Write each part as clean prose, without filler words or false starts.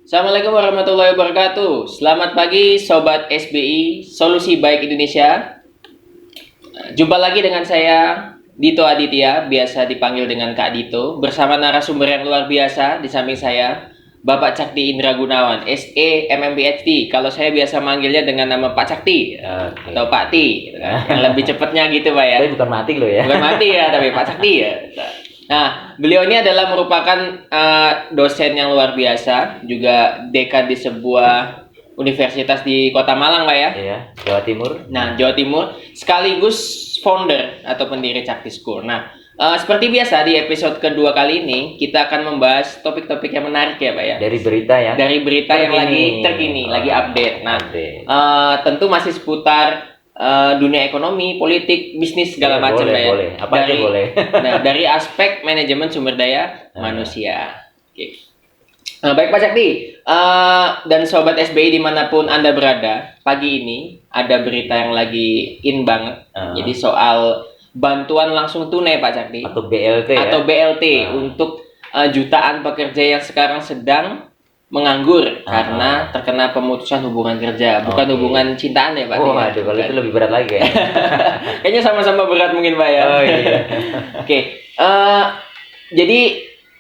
Assalamualaikum warahmatullahi wabarakatuh. Selamat pagi Sobat SBI, Solusi Baik Indonesia. Jumpa lagi dengan saya, Dito Aditya, biasa dipanggil dengan Kak Dito, bersama narasumber yang luar biasa di samping saya, Bapak Cakti Indra Gunawan, SE MMPHD. Kalau saya biasa manggilnya dengan nama Pak Cakti atau Pak Ti, gitu kan. Yang lebih cepatnya gitu Pak ya. Tapi bukan mati loh ya. Bukan mati ya, tapi Pak Cakti ya. Nah, beliau ini adalah merupakan dosen yang luar biasa, juga dekan di sebuah universitas di Kota Malang, Pak ya. Iya, Jawa Timur. Nah, Jawa Timur, sekaligus founder atau pendiri Cakti School. Nah, seperti biasa di episode kedua kali ini kita akan membahas topik-topik yang menarik ya, Pak ya. Dari berita ya. Dari berita yang lagi terkini, lagi update. Nah, tentu masih seputar dunia ekonomi, politik, bisnis segala macam ya. Boleh. Apa aja boleh. Nah, dari aspek manajemen sumber daya manusia. Oke. Nah, baik Pak Cakti, dan Sobat SBI dimanapun Anda berada, pagi ini ada berita yang lagi in banget. Jadi soal bantuan langsung tunai Pak Cakti. Atau BLT ya. Atau BLT untuk jutaan pekerja yang sekarang sedang menganggur karena terkena pemutusan hubungan kerja, bukan hubungan cintaan ya Pak. Oh, aduh, kalau itu lebih berat lagi ya. Kayaknya sama-sama berat mungkin Pak ya. Oh iya. Oke, jadi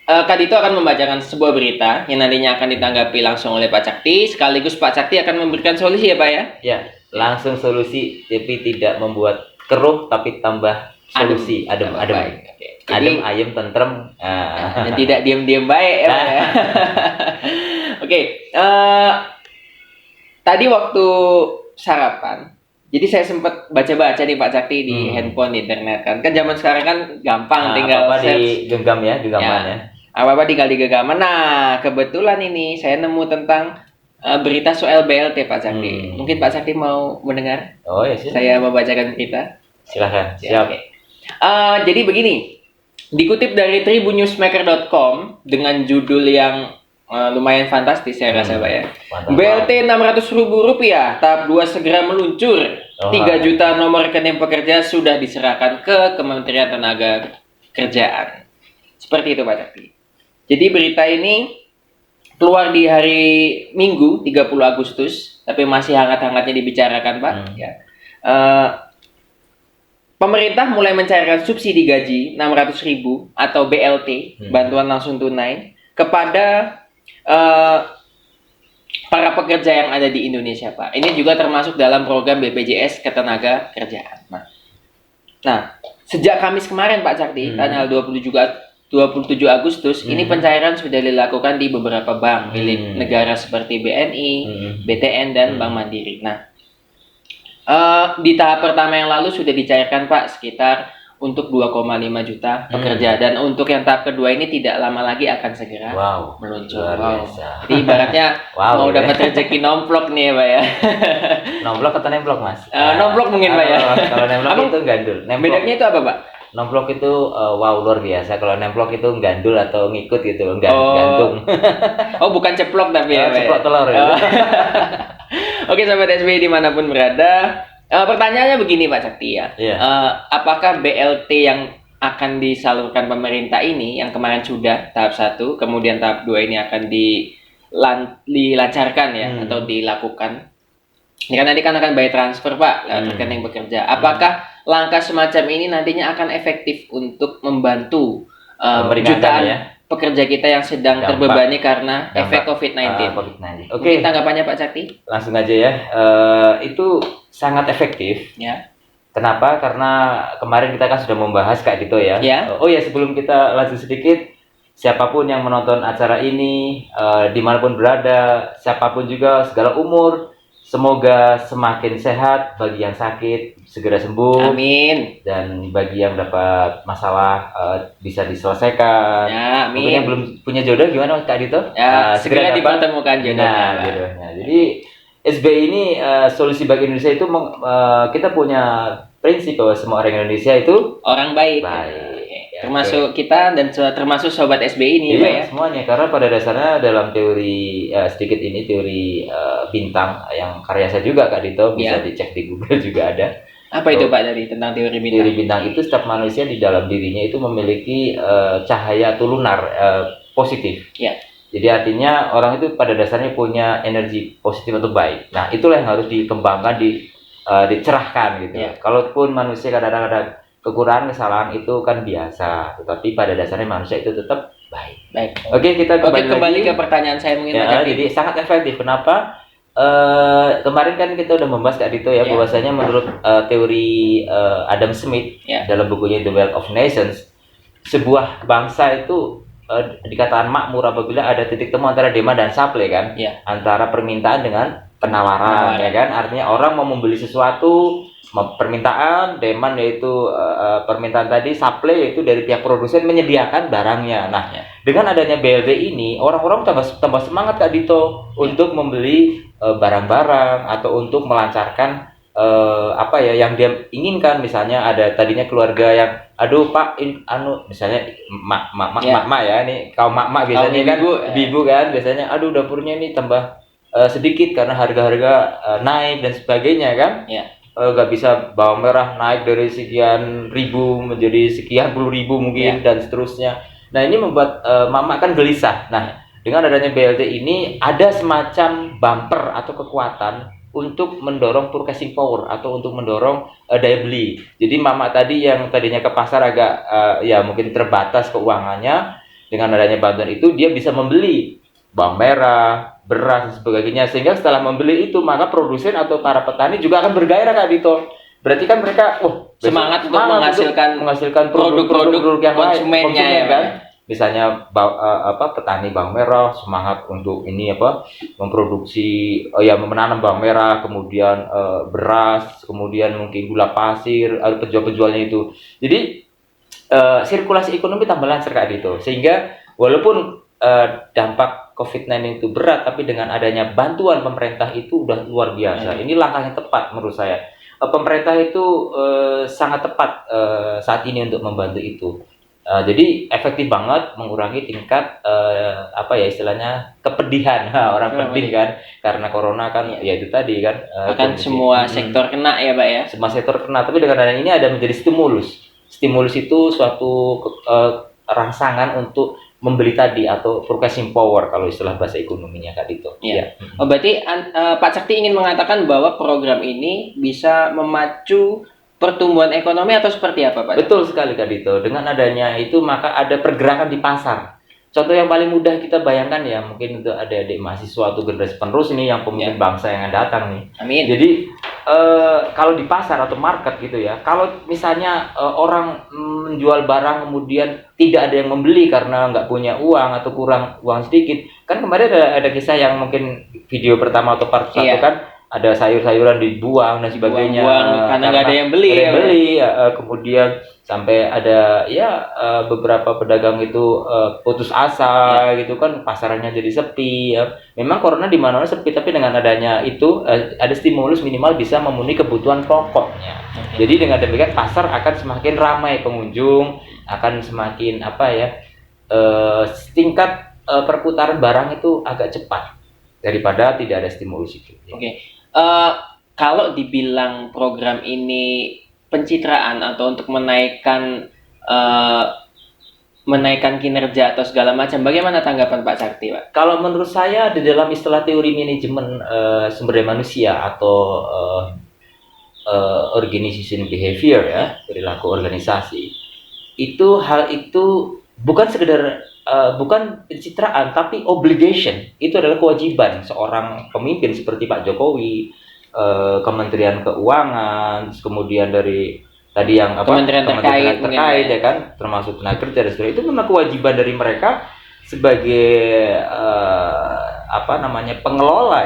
Kak Dito akan membacakan sebuah berita yang nantinya akan ditanggapi langsung oleh Pak Cakti, sekaligus Pak Cakti akan memberikan solusi ya Pak ya. Ya, langsung solusi, tapi tidak membuat keruh, tapi tambah solusi, adem. Adem, ayem, tentrem. Dan tidak diam-diam baik ya Pak ya. Oke, tadi waktu sarapan, jadi saya sempat baca-baca nih Pak Cakti di handphone, di internet kan zaman sekarang kan gampang, tinggal apa di genggam ya, genggaman ya. Apa-apa tinggal di genggaman. Nah, kebetulan ini saya nemu tentang berita soal BLT Pak Cakti. Mungkin Pak Cakti mau mendengar? Oh ya sih. Saya membacakan berita. Silahkan. Siap. Okay. Jadi begini, dikutip dari tribunnewsmaker.com dengan judul yang lumayan fantastis saya rasa Pak ya. BLT Rp600.000 tahap 2 segera meluncur. 3 juta nomor rekening pekerja sudah diserahkan ke Kementerian Tenaga Kerjaan. Seperti itu Pak Cakti. Jadi berita ini keluar di hari Minggu 30 Agustus, tapi masih hangat-hangatnya dibicarakan Pak. Ya. Pemerintah mulai mencairkan subsidi gaji 600.000 atau BLT, bantuan langsung tunai, kepada para pekerja yang ada di Indonesia Pak. Ini juga termasuk dalam program BPJS Ketenaga Kerjaan. Nah, sejak Kamis kemarin Pak Cakti, tanggal 27 Agustus, ini pencairan sudah dilakukan di beberapa bank milik negara seperti BNI, BTN, dan Bank Mandiri. Nah, di tahap pertama yang lalu sudah dicairkan Pak sekitar untuk 2,5 juta pekerja, dan untuk yang tahap kedua ini tidak lama lagi akan segera meluncur. Jadi ibaratnya mau dapat rezeki nomplok nih ya Pak ya. Nomplok atau nemplok Mas? Nomplok mungkin Pak ya. Kalau nemplok itu gandul. Bedanya itu apa Pak? Nomplok itu luar biasa. Kalau nemplok itu gandul atau ngikut gitu, gantung. Oh, bukan ceplok tapi ya. Ceplok telur ya. Oke, Sobat SBI dimanapun berada. Pertanyaannya begini Pak Cakti ya. Apakah BLT yang akan disalurkan pemerintah ini, yang kemarin sudah tahap 1, kemudian tahap 2 ini akan dilancarkan ya, atau dilakukan? Ini kan nanti akan by transfer Pak, rekening pekerja. Apakah langkah semacam ini nantinya akan efektif untuk membantu jutaan pekerja kita yang sedang terbebani karena efek COVID-19? Oke, tanggapannya Pak Cakti? Langsung aja ya. Itu sangat efektif. Ya. Kenapa? Karena kemarin kita kan sudah membahas Kak Dito ya. Oh ya, sebelum kita lanjut sedikit, siapapun yang menonton acara ini, dimanapun berada, siapapun juga, segala umur, semoga semakin sehat. Bagi yang sakit segera sembuh. Amin. Dan bagi yang dapat masalah bisa diselesaikan. Ya, amin. Mungkin yang belum punya jodoh gimana Kak Dito? Ya, segera dipertemukan jodohnya. Jodohnya. Jadi SBI ini Solusi Baik Indonesia itu kita punya prinsip bahwa semua orang Indonesia itu orang baik. Termasuk kita dan termasuk Sobat SBI ini ya. Semuanya, karena pada dasarnya dalam teori sedikit ini teori bintang yang karya saya juga Kak Dito, bisa dicek di Google juga ada. Apa itu Pak dari tentang teori bintang? Teori bintang itu setiap manusia di dalam dirinya itu memiliki cahaya atau lunar positif. Ya. Jadi artinya orang itu pada dasarnya punya energi positif atau baik. Nah, itulah yang harus dikembangkan, dicerahkan gitu. Kalaupun manusia kadang-kadang kekurangan, kesalahan itu kan biasa, tetapi pada dasarnya manusia itu tetap baik. Oke, kita kembali ke pertanyaan saya mungkin ya, jadi sangat efektif. Kenapa? Kemarin kan kita udah membahas Kak Dito ya, bahwasanya menurut teori Adam Smith dalam bukunya The Wealth of Nations, sebuah bangsa itu dikatakan makmur apabila ada titik temu antara demand dan supply kan, antara permintaan dengan penawaran ya kan. Artinya orang mau membeli sesuatu, permintaan, demand yaitu permintaan tadi, supply yaitu dari pihak produsen menyediakan barangnya. Nah, dengan adanya BLT ini orang-orang tambah semangat Kak Dito untuk membeli barang-barang atau untuk melancarkan apa ya yang dia inginkan. Misalnya ada tadinya keluarga yang aduh Pak misalnya mak ya, ini kaum mak biasanya kan ibu kan biasanya aduh dapurnya ini tambah sedikit karena harga-harga naik dan sebagainya kan. Nggak bisa bawang merah naik dari sekian ribu menjadi sekian puluh ribu mungkin dan seterusnya. Nah, ini membuat mama kan gelisah. Nah, dengan adanya BLT ini ada semacam bumper atau kekuatan untuk mendorong purchasing power atau untuk mendorong daya beli. Jadi mama tadi yang tadinya ke pasar agak ya mungkin terbatas keuangannya, dengan adanya bantuan itu dia bisa membeli bawang merah, beras dan sebagainya, sehingga setelah membeli itu maka produsen atau para petani juga akan bergairah Kak Dito. Berarti kan mereka semangat untuk menghasilkan produk-produk yang konsumennya kan. Misalnya petani bawang merah semangat untuk ini memproduksi menanam bawang merah, kemudian beras, kemudian mungkin gula pasir, ada penjual-penjualnya itu. Jadi sirkulasi ekonomi tambah lancar Kak Dito, sehingga walaupun dampak COVID-19 itu berat, tapi dengan adanya bantuan pemerintah itu udah luar biasa. Ini langkah yang tepat menurut saya. Pemerintah itu sangat tepat saat ini untuk membantu itu. Jadi efektif banget mengurangi tingkat istilahnya kepedihan orang pedih kan karena corona kan ya itu tadi kan akan semua sektor kena ya Pak ya. Semua sektor kena, tapi dengan adanya ini ada menjadi stimulus itu suatu rangsangan untuk membeli tadi atau purchasing power kalau istilah bahasa ekonominya Kak Dito. Berarti Pak Cakti ingin mengatakan bahwa program ini bisa memacu pertumbuhan ekonomi atau seperti apa Pak? Betul sekali Kak Dito. Dengan adanya itu maka ada pergerakan di pasar. Contoh yang paling mudah kita bayangkan ya, mungkin untuk adik-adik mahasiswa atau generasi penerus ini yang pemimpin bangsa yang akan datang nih. Amin. Jadi kalau di pasar atau market gitu ya, kalau misalnya orang menjual barang kemudian tidak ada yang membeli karena nggak punya uang atau kurang uang sedikit, kan kemarin ada kisah yang mungkin video pertama atau part 1 kan, ada sayur-sayuran dibuang dan sebagainya karena nggak ada yang beli. Kemudian sampai ada beberapa pedagang itu putus asa gitu kan, pasarannya jadi sepi ya. Memang corona di mana-mana sepi, tapi dengan adanya itu ada stimulus minimal bisa memenuhi kebutuhan pokoknya. Jadi dengan demikian pasar akan semakin ramai pengunjung, akan semakin tingkat perputaran barang itu agak cepat daripada tidak ada stimulus itu. Kalau dibilang program ini pencitraan atau untuk menaikkan kinerja atau segala macam, bagaimana tanggapan Pak Cakti, Pak? Kalau menurut saya di dalam istilah teori manajemen sumber daya manusia atau organization behavior ya, perilaku organisasi, hal itu bukan sekedar bukan pencitraan tapi obligation. Itu adalah kewajiban seorang pemimpin seperti Pak Jokowi, Kementerian Keuangan, kemudian dari tadi yang kementerian terkait ya kan, termasuk tenaga kerja dan sebagainya. Itu memang kewajiban dari mereka sebagai pengelola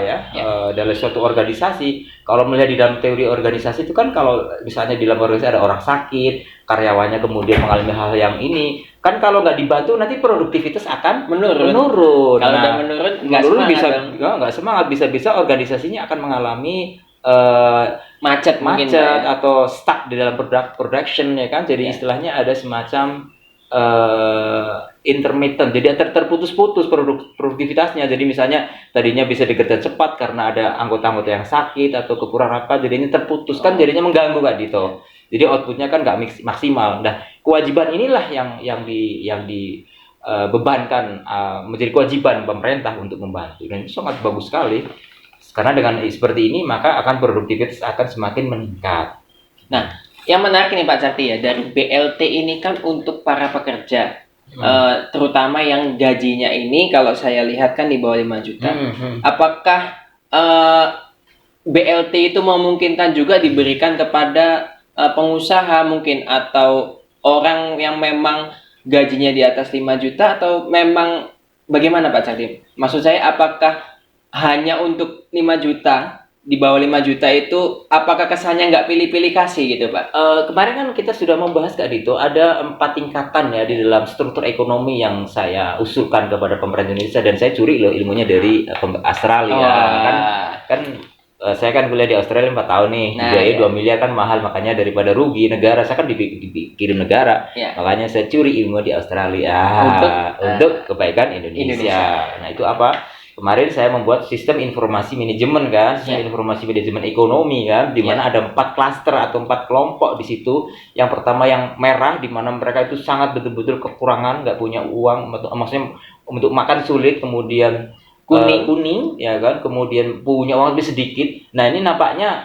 dalam suatu organisasi. Kalau melihat di dalam teori organisasi itu kan, kalau misalnya di dalam organisasi ada orang sakit, karyawannya kemudian mengalami hal yang ini, kan kalau nggak dibantu nanti produktivitas akan menurun. Kalau udah menurun nggak semangat, bisa organisasinya akan mengalami macet atau stuck di dalam production ya kan. Jadi istilahnya ada semacam intermittent, jadi terputus-putus produktivitasnya. Jadi misalnya tadinya bisa dikerja cepat karena ada anggota-anggota yang sakit atau kekurangan jadinya terputus kan, jadinya mengganggu Kak Dito. Jadi outputnya kan nggak maksimal. Nah, kewajiban inilah yang bebankan, menjadi kewajiban pemerintah untuk membantu, dan itu sangat bagus sekali. Karena dengan seperti ini maka akan produktivitas akan semakin meningkat. Nah, yang menarik nih Pak Carti ya, dari BLT ini kan untuk para pekerja, terutama yang gajinya ini kalau saya lihat kan di bawah 5 juta. Apakah BLT itu memungkinkan juga diberikan kepada pengusaha mungkin, atau orang yang memang gajinya di atas 5 juta, atau memang bagaimana Pak Carti? Maksud saya, apakah hanya untuk 5 juta, di bawah 5 juta itu apakah kesannya nggak pilih-pilih kasih gitu Pak? Kemarin kan kita sudah membahas Kak Dito, ada 4 tingkatan ya di dalam struktur ekonomi yang saya usulkan kepada pemerintah Indonesia, dan saya curi loh ilmunya dari Australia. Kan saya kan kuliah di Australia 4 tahun nih, biaya 2 miliar kan mahal, makanya daripada rugi negara, saya kan dikirim negara, makanya saya curi ilmu di Australia untuk kebaikan Indonesia. Nah itu apa? Kemarin saya membuat sistem informasi manajemen kan, sistem informasi manajemen ekonomi kan, di mana ada 4 klaster atau 4 kelompok di situ. Yang pertama yang merah, di mana mereka itu sangat betul-betul kekurangan, nggak punya uang, maksudnya untuk makan sulit. Kemudian kuning ya kan, kemudian punya uang lebih sedikit. Nah ini nampaknya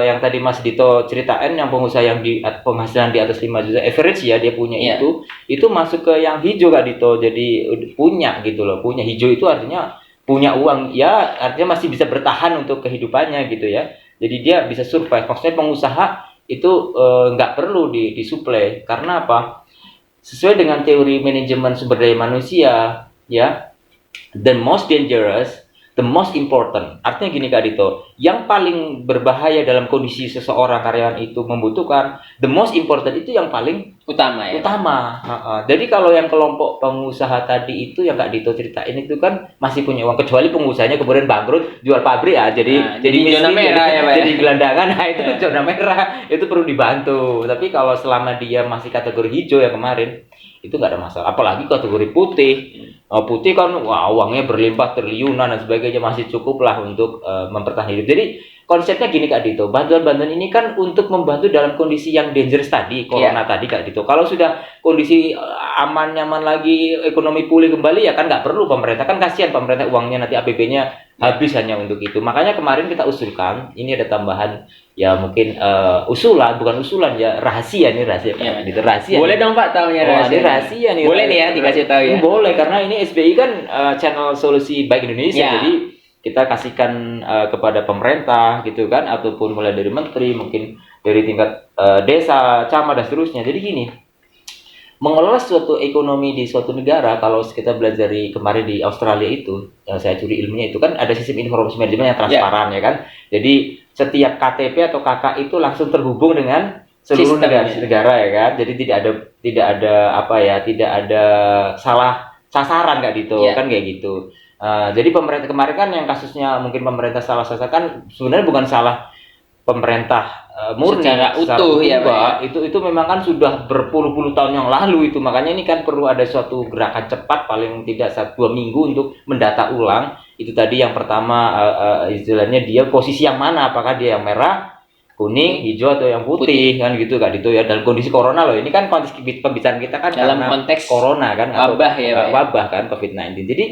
yang tadi Mas Dito ceritain, yang pengusaha yang di penghasilan di atas 5 juta average ya, dia punya itu masuk ke yang hijau Kak Dito. Jadi punya gitu loh, punya hijau itu artinya punya uang ya, artinya masih bisa bertahan untuk kehidupannya gitu ya. Jadi dia bisa survive. Maksudnya pengusaha itu nggak perlu disuplai. Karena apa? Sesuai dengan teori manajemen sumber daya manusia ya, the most dangerous, the most important. Artinya gini Kak Dito, yang paling berbahaya dalam kondisi seseorang karyawan itu membutuhkan, the most important itu yang paling utama ya. Jadi kalau yang kelompok pengusaha tadi itu yang Kak Dito ceritain itu kan masih punya uang, kecuali pengusahanya kemudian bangkrut, jual pabrik ya, jadi zona merah ya Pak. Jadi gelandangan. Nah itu zona merah, itu perlu dibantu. Tapi kalau selama dia masih kategori hijau ya kemarin, itu nggak ada masalah. Apalagi kategori putih. Putih kan uangnya berlimpah triliunan dan sebagainya, masih cukup lah untuk mempertahankan hidup. Jadi konsepnya gini Kak Dito, bantuan-bantuan ini kan untuk membantu dalam kondisi yang dangerous tadi, corona tadi Kak Dito. Kalau sudah kondisi aman nyaman lagi, ekonomi pulih kembali, ya kan nggak perlu pemerintah, kan kasihan pemerintah uangnya nanti APBN-nya habis hanya untuk itu. Makanya kemarin kita usulkan, ini ada tambahan ya, mungkin bukan usulan ya, rahasia ya, gitu, rahasia. Boleh dong Pak tahunya rahasia. Ini rahasia nih. Boleh nih ya dikasih tahu ya. Boleh, karena ini SBI kan channel solusi baik Indonesia. Jadi kita kasihkan kepada pemerintah gitu kan, ataupun mulai dari menteri, mungkin dari tingkat desa, camat dan seterusnya. Jadi gini, mengelola suatu ekonomi di suatu negara, kalau kita belajar dari kemarin di Australia itu, saya curi ilmunya itu kan, ada sistem informasi manajemen yang transparan ya kan. Jadi setiap KTP atau KK itu langsung terhubung dengan seluruh negara ya kan. Jadi tidak ada salah sasaran Kak Dito kan kayak gitu. Jadi pemerintah kemarin kan yang kasusnya mungkin pemerintah salah sasaran, kan sebenarnya bukan salah pemerintah murni secara utuh ya Pak. Itu memang kan sudah berpuluh-puluh tahun yang lalu itu. Makanya ini kan perlu ada suatu gerakan cepat, paling tidak 1-2 minggu untuk mendata ulang. Itu tadi yang pertama, istilahnya dia posisi yang mana, apakah dia yang merah, kuning, hijau atau yang putih kan gitu Kak Dito ya. Dalam kondisi corona loh, ini kan konteks pembicaraan kita kan dalam konteks corona kan, wabah ya Pak, wabah kan COVID-19. Jadi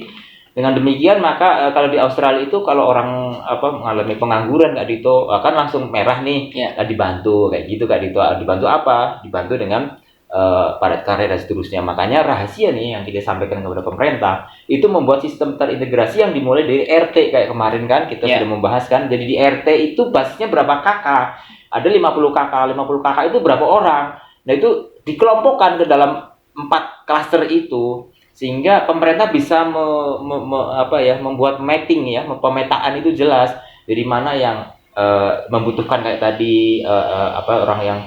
dengan demikian maka kalau di Australia itu kalau orang mengalami pengangguran Kak Dito kan langsung merah nih, dibantu kayak gitu Kak Dito. Dibantu apa? Dibantu dengan padat karya dan seterusnya. Makanya rahasia nih yang kita sampaikan kepada pemerintah itu membuat sistem terintegrasi yang dimulai dari RT kayak kemarin kan kita sudah membahas kan. Jadi di RT itu basisnya berapa kakak? Ada 50 kakak, 50 kakak itu berapa orang? Nah itu dikelompokkan ke dalam 4 klaster itu, sehingga pemerintah bisa membuat mapping ya, pemetaan itu jelas dari mana yang membutuhkan kayak tadi orang yang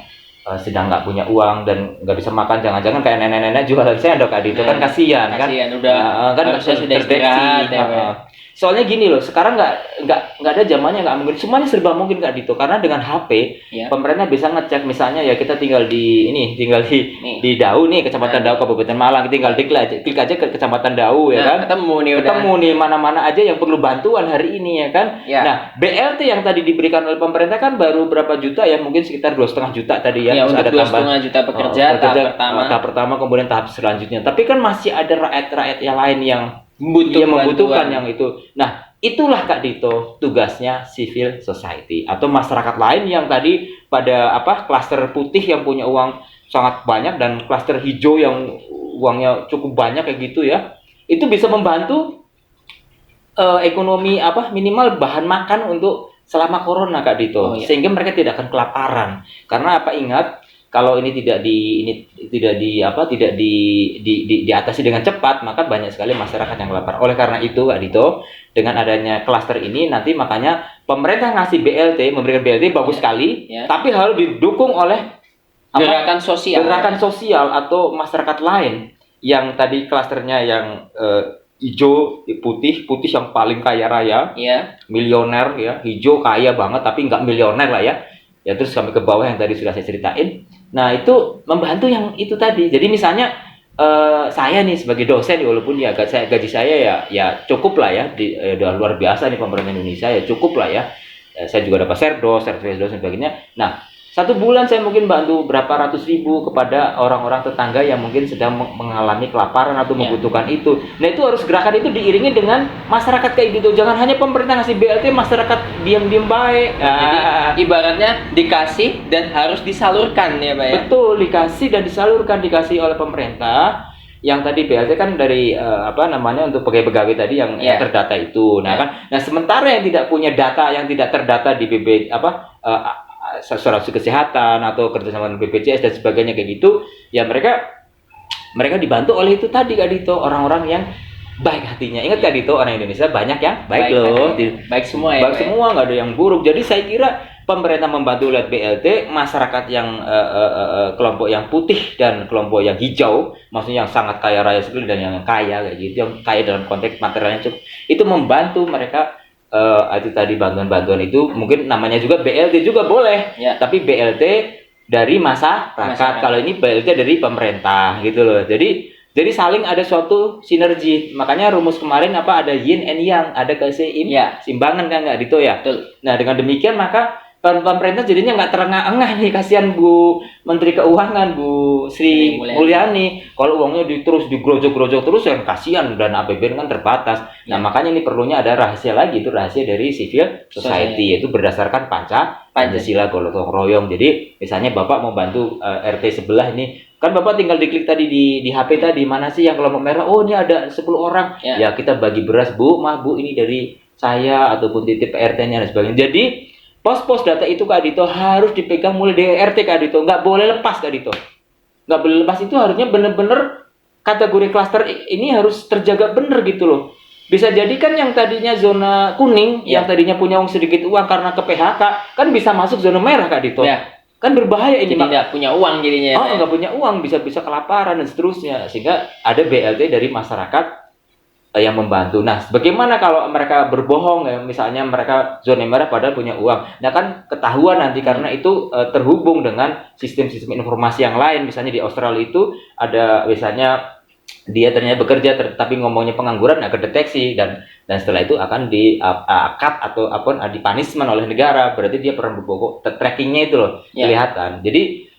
sedang nggak punya uang dan nggak bisa makan, jangan-jangan kayak nenek-nenek jualan sendok Kak Dito kan kasihan kan. Udah kan sudah istirahat Soalnya gini loh, sekarang nggak ada zamannya nggak mungkin, semuanya serba mungkin Kak Dito. Karena dengan HP, pemerintah bisa ngecek misalnya ya kita tinggal di Dau nih, Kecamatan Dau, Kabupaten Malang, tinggal klik aja ke Kecamatan Dau ya kan. Ketemu nih mana-mana aja yang perlu bantuan hari ini ya kan. Nah, BLT yang tadi diberikan oleh pemerintah kan baru berapa juta ya, mungkin sekitar 2,5 juta tadi ya. Terus ada 2,5 juta pekerja tahap pertama, kemudian tahap selanjutnya. Tapi kan masih ada rakyat yang lain yang membutuhkan yang itu. Nah, itulah Kak Dito tugasnya civil society atau masyarakat lain yang tadi pada klaster putih yang punya uang sangat banyak dan klaster hijau yang uangnya cukup banyak kayak gitu ya. Itu bisa membantu ekonomi minimal bahan makan untuk selama corona Kak Dito. Sehingga mereka tidak akan kelaparan. Karena ingat kalau ini tidak diatasi dengan cepat, maka banyak sekali masyarakat yang lapar. Oleh karena itu, Kak Dito, dengan adanya klaster ini nanti makanya pemerintah ngasih BLT, memberikan BLT bagus sekali, tapi harus didukung oleh gerakan sosial atau masyarakat lain yang tadi klasternya yang hijau, putih yang paling kaya raya, milioner ya, hijau kaya banget tapi nggak milioner lah ya. Ya terus sampai ke bawah yang tadi sudah saya ceritain. Nah itu membantu yang itu tadi. Jadi misalnya saya nih sebagai dosen, walaupun ya gaji saya ya cukup lah ya, udah luar biasa nih pemerintah Indonesia ya cukup lah ya. Saya juga dapat serdos dan sebagainya. Nah 1 bulan saya mungkin bantu berapa ratus ribu kepada orang-orang tetangga yang mungkin sedang mengalami kelaparan atau membutuhkan itu. Nah itu harus gerakan itu diiringi dengan masyarakat kayak gitu. Jangan hanya pemerintah ngasih BLT, masyarakat diam-diam baik. Jadi ibaratnya dikasih dan harus disalurkan ya Pak ya? Betul, dikasih dan disalurkan, dikasih oleh pemerintah. Yang tadi BLT kan dari untuk pegawai-pegawai tadi yang terdata itu. Nah nah sementara yang tidak punya data, yang tidak terdata di asuransi kesehatan atau kerjasama dengan BPJS dan sebagainya kayak gitu, ya mereka dibantu oleh itu tadi Kak Dito, orang-orang yang baik hatinya. Ingat Kak Dito, orang Indonesia banyak yang baik loh, baik semua ya, baik semua, nggak ada yang buruk. Jadi saya kira pemerintah membantu lewat BLT, masyarakat yang kelompok yang putih dan kelompok yang hijau, maksudnya yang sangat kaya raya sekali dan yang kaya kayak gitu, yang kaya dalam konteks materialnya cukup, itu membantu mereka. Itu tadi bantuan-bantuan itu mungkin namanya juga BLT juga boleh, tapi BLT dari masyarakat. Kalau ini BLT dari pemerintah gitu loh. Jadi saling ada suatu sinergi. Makanya rumus kemarin ada yin and yang, ada keseimbangan kan nggak Dito ya. Betul. Nah dengan demikian maka pemerintah jadinya nggak terengah-engah nih, kasihan Bu Menteri Keuangan, Bu Sri Mulyani, kalau uangnya terus digrojok-grojok terus yang kasihan, dan APBN kan terbatas. Nah makanya ini perlunya ada rahasia lagi, itu rahasia dari civil society, yaitu berdasarkan Pancasila gotong royong. Jadi misalnya Bapak mau bantu RT sebelah ini, kan Bapak tinggal diklik tadi di HP tadi, mana sih yang kelompok merah, oh ini ada 10 orang, ya kita bagi beras Bu, Bu ini dari saya ataupun titip RT-nya dan sebagainya. Jadi pos-pos data itu Kak Dito harus dipegang mulai dari RT Kak Dito, nggak boleh lepas Kak Dito, nggak boleh lepas. Itu harusnya bener-bener kategori klaster ini harus terjaga bener gitu loh. Bisa jadi kan yang tadinya zona kuning, yang tadinya punya uang sedikit uang karena ke PHK, kan bisa masuk zona merah Kak Dito. Kan berbahaya ini. Jadi nggak punya uang jadinya. Nggak punya uang, bisa kelaparan dan seterusnya. Sehingga ada BLT dari masyarakat yang membantu. Nah, bagaimana kalau mereka berbohong ya, misalnya mereka zona merah padahal punya uang. Nah, kan ketahuan nanti karena itu terhubung dengan sistem-sistem informasi yang lain. Misalnya di Australia itu ada misalnya dia ternyata bekerja tapi ngomongnya pengangguran, kedeteksi dan setelah itu akan di-cut atau di punishment oleh negara. Berarti dia pernah berbohong. Trackingnya itu loh kelihatan. Jadi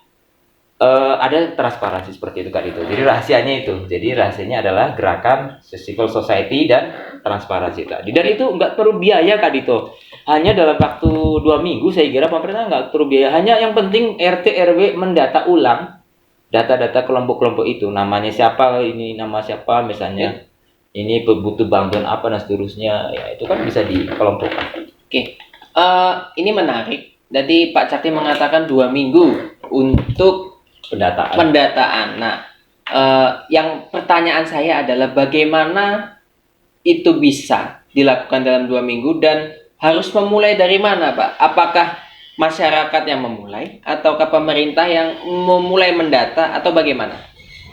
ada transparansi seperti itu Kak Dito. Jadi rahasianya itu. Jadi rahasianya adalah gerakan civil society dan transparansi tadi. Dan itu nggak perlu biaya Kak Dito. Hanya dalam waktu 2 minggu saya kira pemerintah nggak perlu biaya. Hanya yang penting RT RW mendata ulang data-data kelompok-kelompok itu. Namanya siapa, ini nama siapa misalnya. Ini butuh bantuan apa dan seterusnya. Ya itu kan bisa dikelompokkan. Oke. Ini menarik. Jadi Pak Cakti mengatakan 2 minggu untuk pendataan. Nah, yang pertanyaan saya adalah bagaimana itu bisa dilakukan dalam 2 minggu dan harus memulai dari mana, Pak? Apakah masyarakat yang memulai ataukah pemerintah yang memulai mendata atau bagaimana?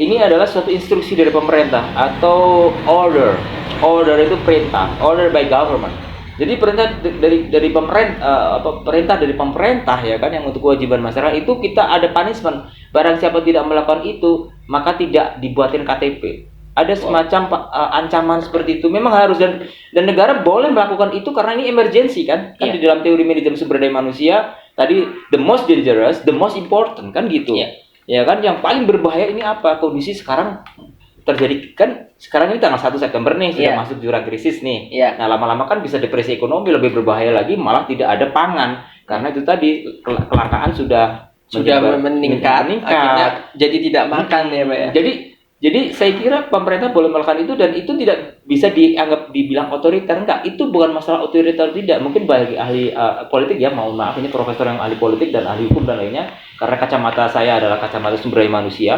ini adalah suatu instruksi dari pemerintah atau order. Order itu perintah, order by government. Jadi perintah dari pemerintah, perintah dari pemerintah ya kan, yang untuk kewajiban masyarakat itu kita ada punishment. Barang siapa tidak melakukan itu, maka tidak dibuatin KTP. Ada semacam ancaman seperti itu. Memang harus, dan negara boleh melakukan itu karena ini emergency kan. Kan di dalam teori manajemen sumber daya manusia tadi, the most dangerous, the most important kan gitu. Ya kan, yang paling berbahaya ini apa? Kondisi sekarang terjadi kan, sekarang ini tanggal 1 September nih, sudah masuk jurang krisis nih. Nah, lama-lama kan bisa depresi ekonomi, lebih berbahaya lagi malah tidak ada pangan. Karena itu tadi kelangkaan sudah meningkat, akhirnya jadi tidak makan ya Pak ya. Jadi saya kira pemerintah boleh melakukan itu, dan itu tidak bisa dibilang otoriter. Enggak, itu bukan masalah otoriter tidak. Mungkin bagi ahli politik ya, mohon maaf ini profesor yang ahli politik dan ahli hukum dan lainnya, karena kacamata saya adalah kacamata sumber daya manusia.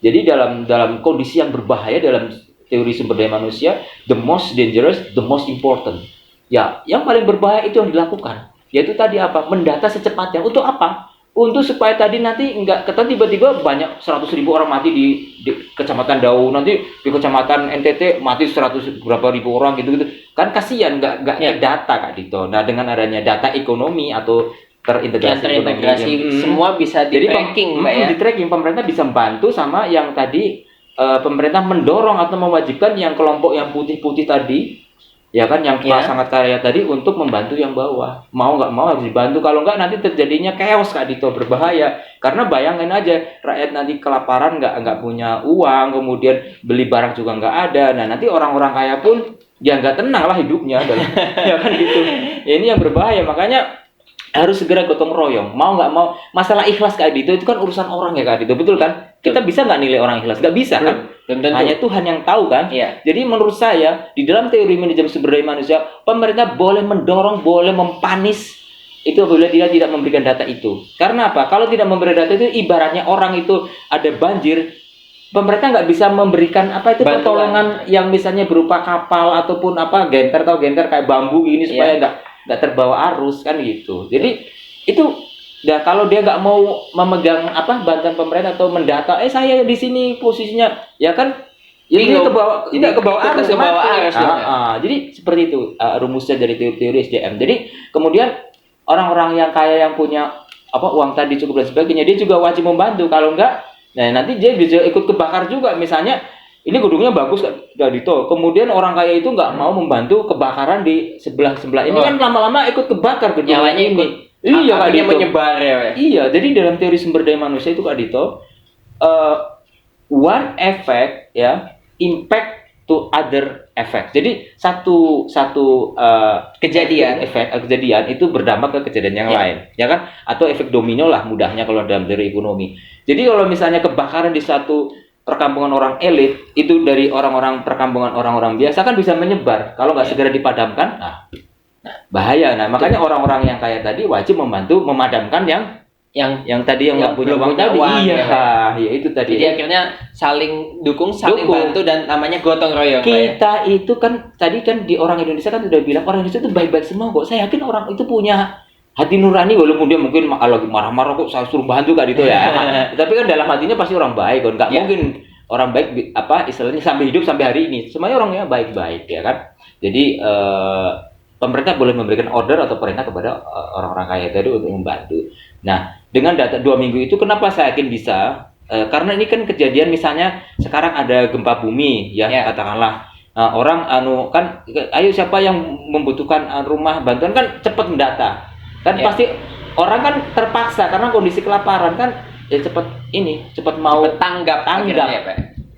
Jadi dalam kondisi yang berbahaya dalam teori sumber daya manusia, the most dangerous, the most important. Ya, yang paling berbahaya itu yang dilakukan. Yaitu tadi apa? Mendata secepatnya. Untuk apa? Untuk supaya tadi nanti enggak ketat tiba-tiba banyak 100.000 orang mati di kecamatan Dau, nanti di kecamatan NTT mati 100 berapa ribu orang gitu kan, kasihan enggak data Kak Dito. Nah, dengan adanya data ekonomi atau terintegrasi semua bisa di tracking Mbak ya. Di tracking, pemerintah bisa membantu sama yang tadi pemerintah mendorong atau mewajibkan yang kelompok yang putih-putih tadi ya kan, yang sangat kaya tadi untuk membantu yang bawah. Mau nggak mau harus dibantu, kalau nggak nanti terjadinya chaos Kak Dito, berbahaya. Karena bayangin aja, rakyat nanti kelaparan, nggak punya uang, kemudian beli barang juga nggak ada. Nah, nanti orang-orang kaya pun ya nggak tenang lah hidupnya ya kan gitu. Ya, ini yang berbahaya, makanya harus segera gotong royong. Mau nggak mau, masalah ikhlas Kak Dito itu kan urusan orang ya Kak Dito, betul kan? Kita bisa nggak nilai orang ikhlas? Nggak bisa kan? Hanya Tuhan yang tahu kan? Jadi menurut saya, di dalam teori manajemen sumber daya manusia, pemerintah boleh mendorong, boleh mempanis itu apabila dia tidak memberikan data itu. Karena apa? Kalau tidak memberikan data itu, ibaratnya orang itu ada banjir, pemerintah nggak bisa memberikan pertolongan yang misalnya berupa kapal ataupun genter kayak bambu ini supaya nggak terbawa arus kan gitu. Jadi itu kalau dia nggak mau memegang bantuan pemerintah atau mendata, saya di sini posisinya ya kan, ini ke bawah arus. Jadi seperti itu rumusnya dari teori SDM. Jadi kemudian orang-orang yang kaya yang punya uang tadi cukup dan sebagainya, dia juga wajib membantu. Kalau enggak, nah nanti dia bisa ikut kebakar juga. Misalnya ini gedungnya bagus Kak Dito, kemudian orang kaya itu nggak mau membantu kebakaran di sebelah ini kan lama-lama ikut kebakar gedungnya ini. Iya Kak Dito, menyebar ya. Iya, jadi dalam teori sumber daya manusia itu Kak Dito, one effect ya, impact to other effect. Jadi satu kejadian itu berdampak ke kejadian yang lain, ya kan? Atau efek domino lah mudahnya kalau dalam teori ekonomi. Jadi kalau misalnya kebakaran di satu perkampungan orang elit, itu dari orang-orang perkampungan orang-orang biasa kan bisa menyebar kalau nggak segera dipadamkan. Bahaya. Nah, makanya orang-orang yang kaya tadi wajib membantu memadamkan yang tadi yang nggak punya uang tadi. Iya, itu tadi. Jadi akhirnya saling dukung, saling bantu, dan namanya gotong royong. Kita itu kan tadi kan di orang Indonesia kan sudah bilang orang Indonesia itu baik-baik semua kok. Saya yakin orang itu punya hati nurani, walaupun dia mungkin lagi marah-marah kok saya suruh bantu Kak Dito ya. Tapi kan dalam hatinya pasti orang baik kan. Nggak mungkin orang baik istilahnya sampai hidup sampai hari ini. Semuanya orangnya baik-baik ya kan. Jadi pemerintah boleh memberikan order atau perintah kepada orang-orang kaya tadi untuk membantu. Nah, dengan data 2 minggu itu kenapa saya yakin bisa? Karena ini kan kejadian misalnya sekarang ada gempa bumi ya. Katakanlah orang kan ayo siapa yang membutuhkan rumah bantuan kan cepat mendata. Kan pasti orang kan terpaksa karena kondisi kelaparan kan ya cepat mau tanggap.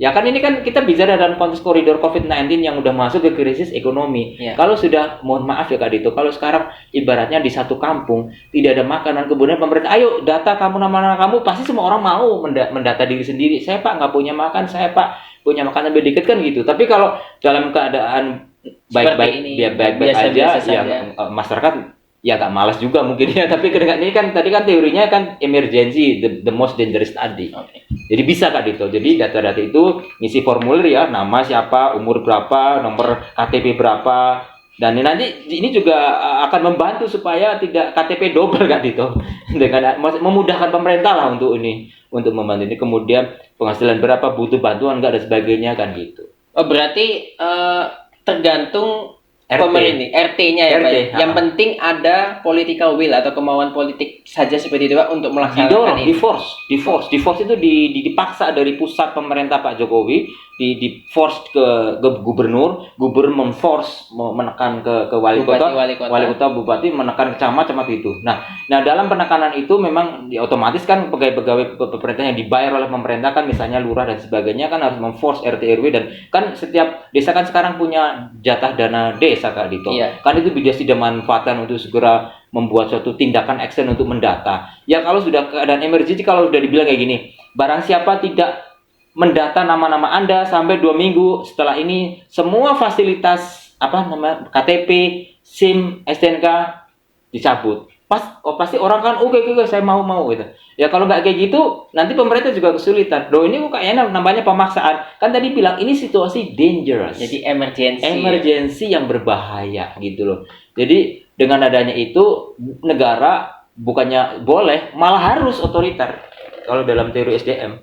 Ya kan ini kan kita bicara dalam konteks koridor COVID-19 yang udah masuk ke krisis ekonomi. Kalau sudah, mohon maaf ya Kak Dito, kalau sekarang ibaratnya di satu kampung tidak ada makanan, kemudian pemerintah, ayo data kamu, nama kamu, pasti semua orang mau mendata diri sendiri. Saya Pak nggak punya makan, saya Pak punya makanan lebih dikit kan gitu. Tapi kalau dalam keadaan baik-baik aja, masyarakat ya agak malas juga mungkin ya, tapi ini kan tadi kan teorinya kan emergency, the most dangerous tadi. Jadi bisa Kak Dito. Jadi data-data itu ngisi formulir ya, nama siapa, umur berapa, nomor KTP berapa, Dan nanti ini juga akan membantu supaya tidak KTP double Kak Dito. Dengan memudahkan pemerintah lah untuk membantu ini. Kemudian penghasilan berapa, butuh bantuan enggak dan sebagainya kan gitu. Oh, berarti tergantung RT. pemerintah, RT-nya ya, RT, Pak. Yang penting ada political will atau kemauan politik saja seperti itu Pak untuk melaksanakan ini. Di force itu dipaksa dari pusat pemerintah Pak Jokowi, di force ke gubernur memforce menekan ke wali kota, bupati menekan ke camat itu. Nah dalam penekanan itu memang otomatis kan pegawai pemerintah yang dibayar oleh pemerintah kan, misalnya lurah dan sebagainya kan harus memforce RT RW, dan kan setiap desa kan sekarang punya jatah dana desa Kak Dito. Iya. Kan itu bisa dimanfaatkan untuk segera membuat suatu tindakan action untuk mendata. Ya kalau sudah keadaan emergency, kalau sudah dibilang kayak gini, barang siapa tidak mendata nama-nama Anda sampai 2 minggu setelah ini, semua fasilitas KTP, SIM, STNK dicabut. Pasti orang kan oke, saya mau gitu. Ya kalau nggak kayak gitu, nanti pemerintah juga kesulitan. Loh ini kok kayaknya namanya pemaksaan. Kan tadi bilang ini situasi dangerous. Jadi emergency. Emergency yang berbahaya gitu loh. Jadi dengan adanya itu, negara bukannya boleh, malah harus otoriter kalau dalam teori SDM.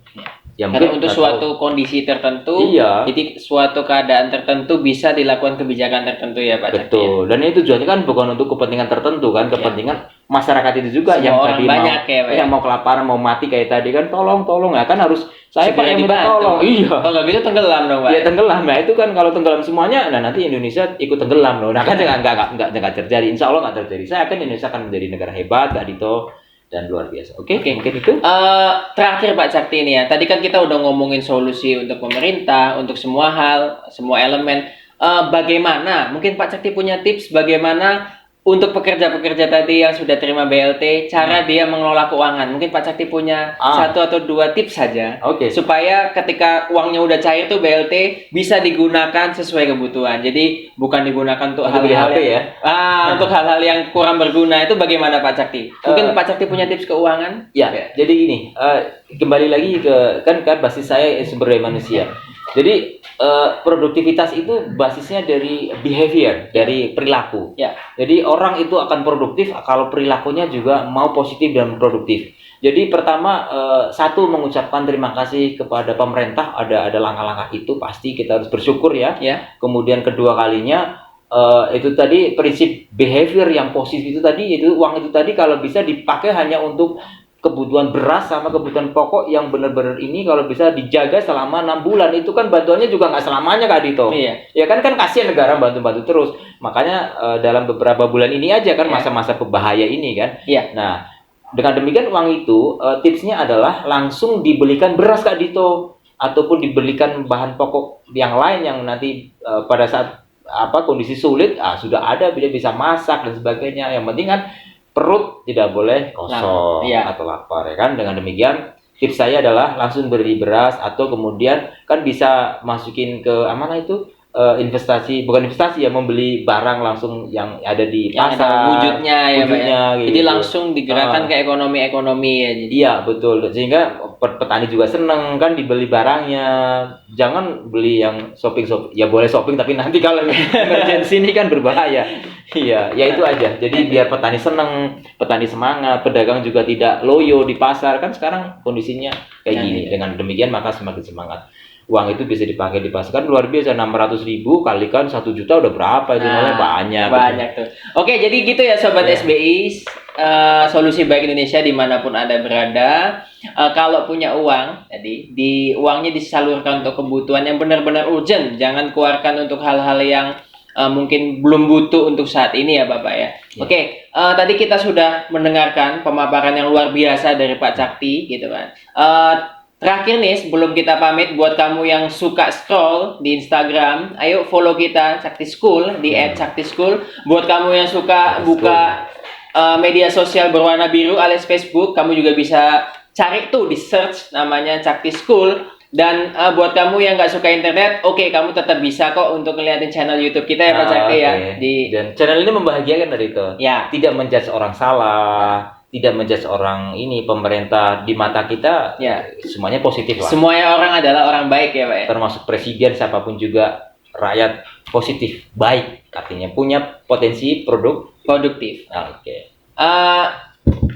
Ya, karena untuk suatu kondisi tertentu, jadi suatu keadaan tertentu bisa dilakukan kebijakan tertentu ya Pak. Betul. Dan itu tujuannya kan bukan untuk kepentingan tertentu kan, kepentingan masyarakat itu juga. Semua yang tadi banyak yang mau kelaparan, mau mati kayak tadi kan, tolong ya kan, harus saya Pak yang minta tolong. Iya. Kalau nggak bisa tenggelam dong Pak. Iya tenggelam. Nah itu kan kalau tenggelam semuanya, nah nanti Indonesia ikut tenggelam loh. Nah kan nggak terjadi. Insya Allah nggak terjadi. Saya yakin Indonesia akan menjadi negara hebat, Kak Dito, dan luar biasa. Oke. Mungkin itu. Terakhir Pak Cakti ini ya. Tadi kan kita udah ngomongin solusi untuk pemerintah, untuk semua hal, semua elemen. Bagaimana? Mungkin Pak Cakti punya tips bagaimana untuk pekerja-pekerja tadi yang sudah terima BLT, cara dia mengelola keuangan. Mungkin Pak Cakti punya 1 atau 2 tips saja. Supaya ketika uangnya udah cair tuh BLT bisa digunakan sesuai kebutuhan. Jadi bukan digunakan untuk hal-hal untuk hal-hal yang kurang berguna. Itu bagaimana Pak Cakti? Mungkin Pak Cakti punya tips keuangan? Ya. Jadi gini, kembali lagi ke kan basis saya sumber daya manusia. Jadi produktivitas itu basisnya dari behavior, dari perilaku. Ya. Jadi orang itu akan produktif kalau perilakunya juga mau positif dan produktif. Jadi pertama, satu, mengucapkan terima kasih kepada pemerintah, ada langkah-langkah itu pasti kita harus bersyukur ya. Kemudian kedua kalinya, itu tadi prinsip behavior yang positif itu tadi, itu uang itu tadi kalau bisa dipakai hanya untuk kebutuhan beras sama kebutuhan pokok yang benar-benar ini kalau bisa dijaga selama 6 bulan. Itu kan bantuannya juga nggak selamanya Kak Dito. Ya kan kasihan negara bantu-bantu terus. Makanya dalam beberapa bulan ini aja kan masa-masa berbahaya ini kan. Nah dengan demikian uang itu tipsnya adalah langsung dibelikan beras Kak Dito, ataupun dibelikan bahan pokok yang lain yang nanti pada saat kondisi sulit sudah ada, dia bisa masak dan sebagainya. Yang penting kan perut tidak boleh kosong atau lapar ya kan. Dengan demikian tips saya adalah langsung beli beras, atau kemudian kan bisa masukin ke bukan investasi ya, membeli barang langsung yang ada di pasar, wujudnya gitu. Jadi langsung digerakkan ke ekonomi ya. Iya betul, sehingga petani juga seneng kan dibeli barangnya. Jangan beli yang shopping ya, boleh shopping tapi nanti kalau emergency ini kan berbahaya. Iya, ya itu aja. Jadi biar petani seneng, petani semangat, pedagang juga tidak loyo di pasar. Kan sekarang kondisinya kayak gini. Dengan demikian maka semakin semangat. Uang itu bisa dipakai di pasar, kan luar biasa. 600.000 kalikan 1 juta udah berapa itu? Banyak tuh. Oke, jadi gitu ya Sobat SBI, solusi baik Indonesia dimanapun Anda berada. Kalau punya uang, jadi uangnya disalurkan untuk kebutuhan yang benar-benar urgent. Jangan keluarkan untuk hal-hal yang mungkin belum butuh untuk saat ini ya Bapak ya. Oke, tadi kita sudah mendengarkan pemaparan yang luar biasa dari Pak Cakti gitu kan. Terakhir nih sebelum kita pamit, buat kamu yang suka scroll di Instagram, ayo follow kita Cakti School di @caktischool. Buat kamu yang suka buka media sosial berwarna biru alias Facebook, kamu juga bisa cari tuh di search namanya Cakti School. Dan buat kamu yang nggak suka internet, kamu tetap bisa kok untuk ngeliatin channel YouTube kita ya Pak Cakti ya. Dan channel ini membahagiakan dari itu. Tidak menjudge orang salah. Tidak menjudge orang pemerintah. Di mata kita semuanya positif lah. Semuanya orang adalah orang baik ya Pak ya. Termasuk presiden, siapapun juga rakyat positif, baik. artinya punya potensi produktif. Oke.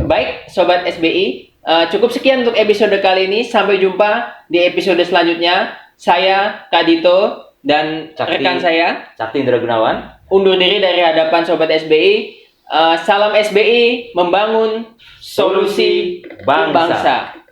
Baik, Sobat SBI, cukup sekian untuk episode kali ini. Sampai jumpa di episode selanjutnya. Saya Kak Dito dan rekan saya Cakti Indra Gunawan undur diri dari hadapan Sobat SBI. Salam SBI, membangun solusi bangsa.